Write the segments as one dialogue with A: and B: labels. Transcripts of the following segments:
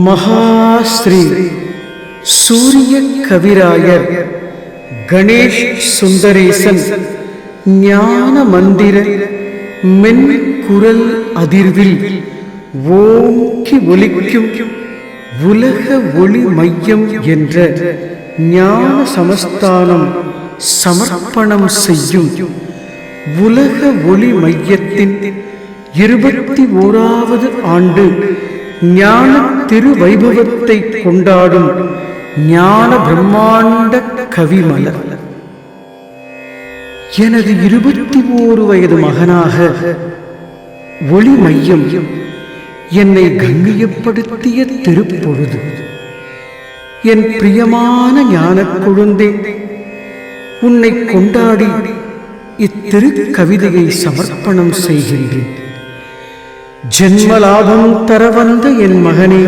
A: மகாஸ்ரீ சூரிய கவிராயர் கணேஷ் சுந்தரேசன் ஞான மந்திர மென்குரல் அதிர்வில் ஓங்கி ஒலிக்கும் உலக ஒளி மையம் என்ற ஞான சமஸ்தானம் சமர்ப்பணம் செய்யும் உலக ஒளி மையத்தின் 21வது ஆண்டு ஞான திருவைபவத்தை கொண்டாடும் ஞான பிரம்மாண்ட கவிமலர். எனது 21 வயது மகனாக ஒளி மையம் என்னை கண்ணியப்படுத்திய திருப்பொழுது, என் பிரியமான ஞான குழந்தை, உன்னை கொண்டாடி இத்திரு கவிதையை சமர்ப்பணம் செய்கின்றேன். ஜென்மலாபம் தர வந்த என் மகனே,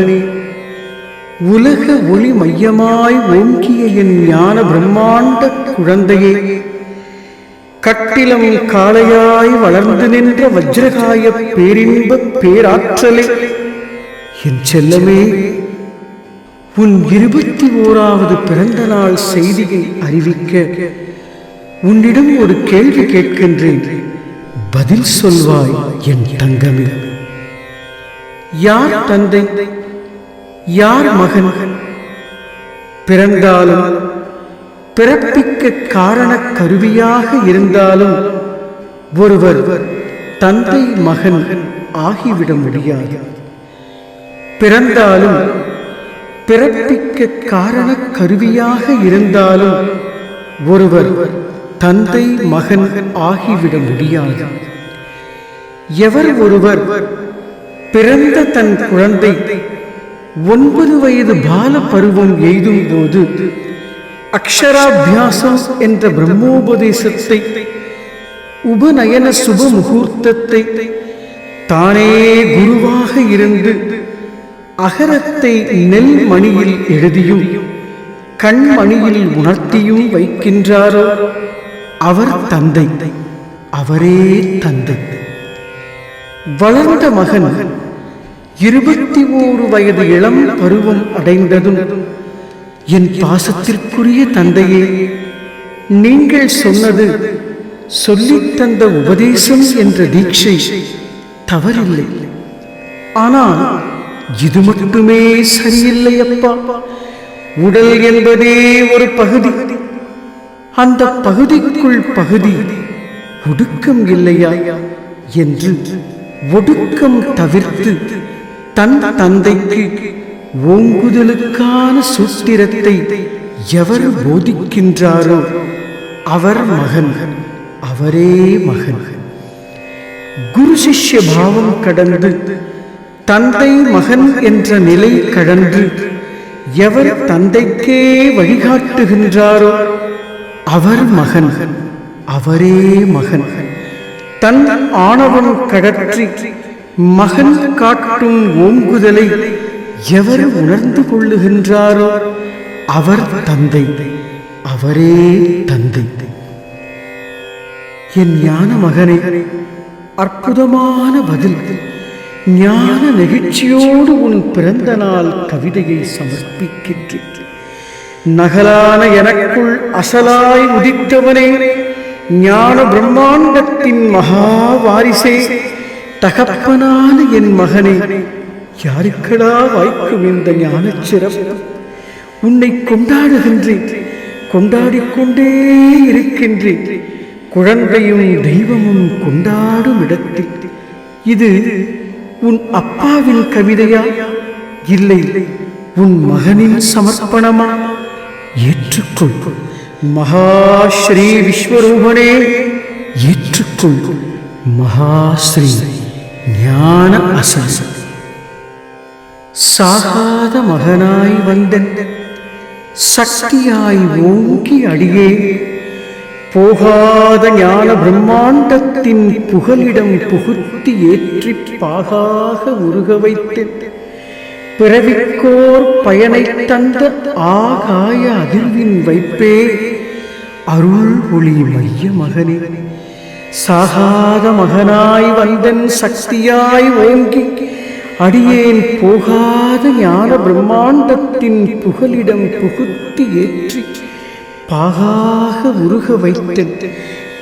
A: உலக ஒளி மையமாய் ஓங்கிய என் ஞான பிரம்மாண்ட குழந்தையே, கட்டிலம் காளையாய் வளர்ந்து நின்ற வஜ்ரகாய பேரின்ப பேராற்றலே, என் செல்லமே, உன் 21வது பிறந்த நாள் செய்தியை அறிவிக்க உன்னிடம் ஒரு கேள்வி கேட்கின்றேன். பதில் சொல்வாய் என் தங்கமே. யார் தந்தை, யார் மகன்? பிறந்தாலும் பிறப்பிக்க காரண கருவியாக இருந்தாலும் ஒருவர் தந்தை மகன் ஆகிவிட முடியாது. பிறந்தாலும் பிறப்பிக்க காரண கருவியாக இருந்தாலும் ஒருவர் தந்தை மகன் ஆகிவிட முடியாது. எவர் ஒருவர் பிறந்த தன் குழந்தை 9 வயது பால பருவம் எய்தும் போது அக்ஷராபியாசம் என்ற பிரம்மோபதேசத்தை, உபநயன சுப முகூர்த்தத்தை தானே குருவாக இருந்து அகரத்தை நெல் மணியில் எழுதியும் கண்மணியில் உணர்த்தியும் வைக்கின்றாரோ அவர் தந்தை, அவரே தந்தை. வளர்ந்த மகன் 21 வயது இளம் பருவம் அடைந்ததும், என் பாசத்திற்குரிய தந்தையே, நீங்கள் சொன்னது சொல்லித் தந்த உபதேசம் என்ற தீட்சை தவறில்லை. ஆனால் இது மட்டுமே சரியில்லை அப்பா. உடல் என்பதே ஒரு பகுதி. அந்த பகுதிக்குள் பகுதி ஒடுக்கம் இல்லையா என்று ஒடுக்கம் தவிர்த்து தன் தந்தைக்கு ஓங்குதலுக்கான சூத்திரத்தை எவர் போதிக்கின்றாரோ அவர் மகன், அவரே மகன். குரு சிஷ்ய பாவம் கடந்து தந்தை மகன் என்ற நிலை கடந்து எவர் தந்தைக்கே வழிகாட்டுகின்றாரோ அவர் மகன், அவரே மகன். தன் ஆணவம் கடற்றி மகன் காட்டும் ஓங்குதலை எவர் உணர்ந்து கொள்ளுகின்றாரோ அவர் தந்தை, அவரே தந்தை. என் ஞான மகனே, அற்புதமான பதில். ஞான நெகிழ்ச்சியோடு உன் பிறந்த நாள் கவிதையை சமர்ப்பிக்கின்றேன். நகலான எனக்குள் அசலாய் உதித்தவனே, ஞான பிரம்மாண்டத்தின் மகா வாரிசே, தகப்பனான என் மகனே, யாருக்கடா வாய்க்கும் இந்த ஞான சிறப்பு? உன்னை கொண்டாடுகின்றேன், கொண்டாடிக்கொண்டே இருக்கின்றேன். குழந்தையும் தெய்வமும் கொண்டாடும் இடத்தில் இது உன் அப்பாவின் கவிதையா, இல்லை உன் மகனின் சமர்ப்பணமா? ஏற்றுக்கொள் மகாஸ்ரீ விஸ்வரூபனே, ஏற்றுக்கொள் மகாஸ்ரீ ஞான அசல். சாகாத மகனாய் வந்த சக்தியாய் ஓங்கி அடியே, போகாத ஞான பிரம்மாண்டத்தின் புகலிடம் புகுத்தி ஏற்றி பாகாக உருக வைத்து பிறவிக்கோர் பயனை தந்த ஆகாய அதிர்வின் வைப்பே, அருள் ஒளி மைய மகனே. சாகாத மகனாய் வந்தன் சக்தியாய் ஓங்கி அடியேன் போகாத அழியாத ஞான பிரம்மாண்டத்தின் புகலிடம் புகுத்தி ஏற்றி பாகாக உருக வைத்து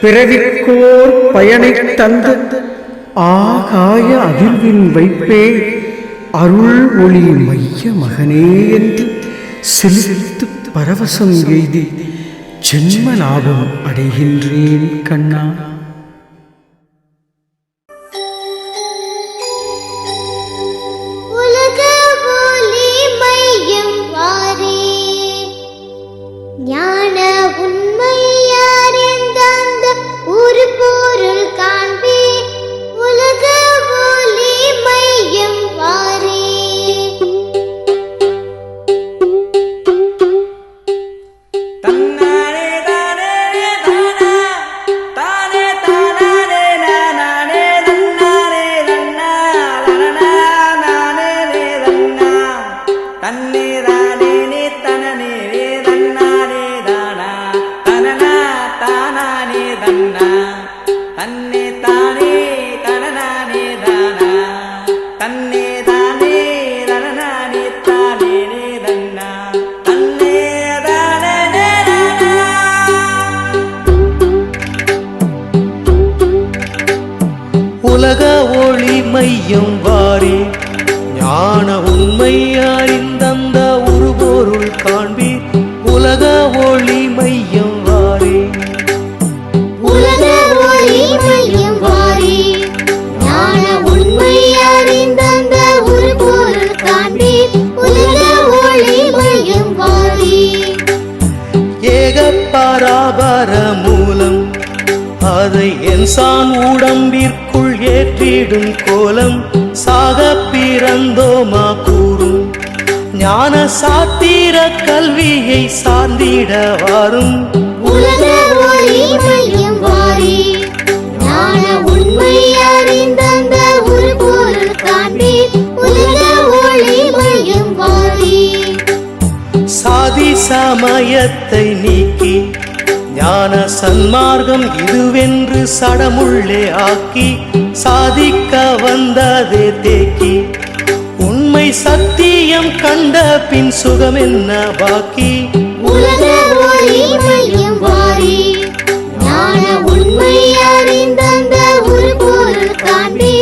A: பிறவிக்கோர் பயனை தந்த ஆகாய அதிர்வின் வைப்பே அருள் ஒளி மைய மகனே என்று செலுத்து பரவசம் எய்தி ஜென்ம லாபம் அடைகின்றேன் கண்ணா.
B: உலக ஒளி மையம் வாரி ஞான உண்மை அறிந்தந்த ஒரு பொருள் காண்பி. உலக ஒளி மையம் வாரி
C: உலக ஒளி மையம் வாரி ஞான உண்மை அறிந்தந்த ஒரு பொருள் காண்பி. உலக ஒளி மையம் வாரி
B: ஏக பராபர மூலம் அதை என்சான் உடம்பிற்குள் ஏற்றிடும் கோலம் சாக பிறந்தோமா கூறும் ஞான சாத்திர கல்வியை சார்ந்திட வாரும்.
C: உலக ஒளி மையம் வாரி ஞான உண்மை அறிந்தந்த ஒரு பொருள் காண்பி. உலக ஒளி மையம் வாரி
B: சாதி சமயத்தை நீக்கி ஞான சன்மார்க்கம் இதுவென்று சடமுள்ளே ஆக்கி சாதிக்க வந்ததே தேக்கி. உண்மை சத்தியம் கண்ட பின் சுகம் என்ன பாக்கி.
C: உலக ஒளி மையம் வாரி ஞான உண்மை அறிந்தந்த ஒரு பொருள் காண்பி.